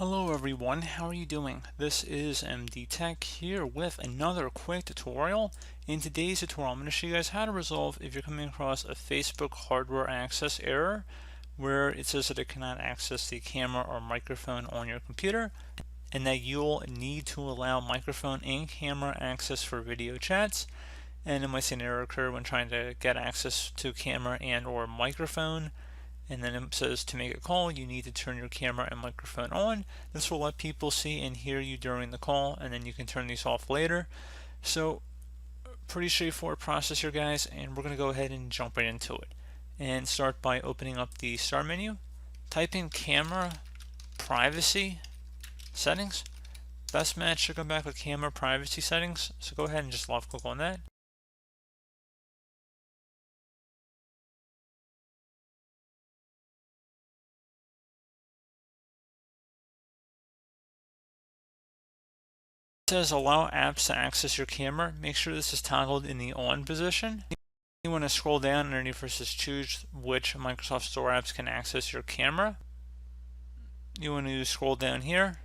Hello everyone, how are you doing? This is MD Tech here with another quick tutorial. In today's tutorial, I'm going to show you guys how to resolve if you're coming across a Facebook hardware access error where it says that it cannot access the camera or microphone on your computer and that you'll need to allow microphone and camera access for video chats. And it might say an error occur when trying to get access to camera and or microphone. And then it says to make a call, you need to turn your camera and microphone on. This will let people see and hear you during the call, and then you can turn these off later. So pretty straightforward process here, guys, and we're going to go ahead and jump right into it. And start by opening up the start menu. Type in camera privacy settings. Best match should come back with camera privacy settings. So go ahead and just left click on that. It says allow apps to access your camera. Make sure this is toggled in the on position. You want to scroll down underneath where it says choose which Microsoft Store apps can access your camera. You want to scroll down here.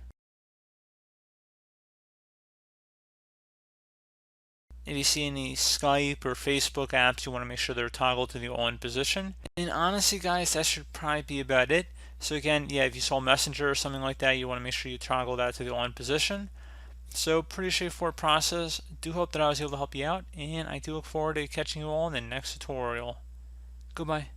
If you see any Skype or Facebook apps, you want to make sure they're toggled to the on position. And honestly, guys, that should probably be about it. So again, yeah, if you saw Messenger or something like that, you want to make sure you toggle that to the on position. So pretty straightforward process. Do hope that I was able to help you out, and I do look forward to catching you all in the next tutorial. Goodbye.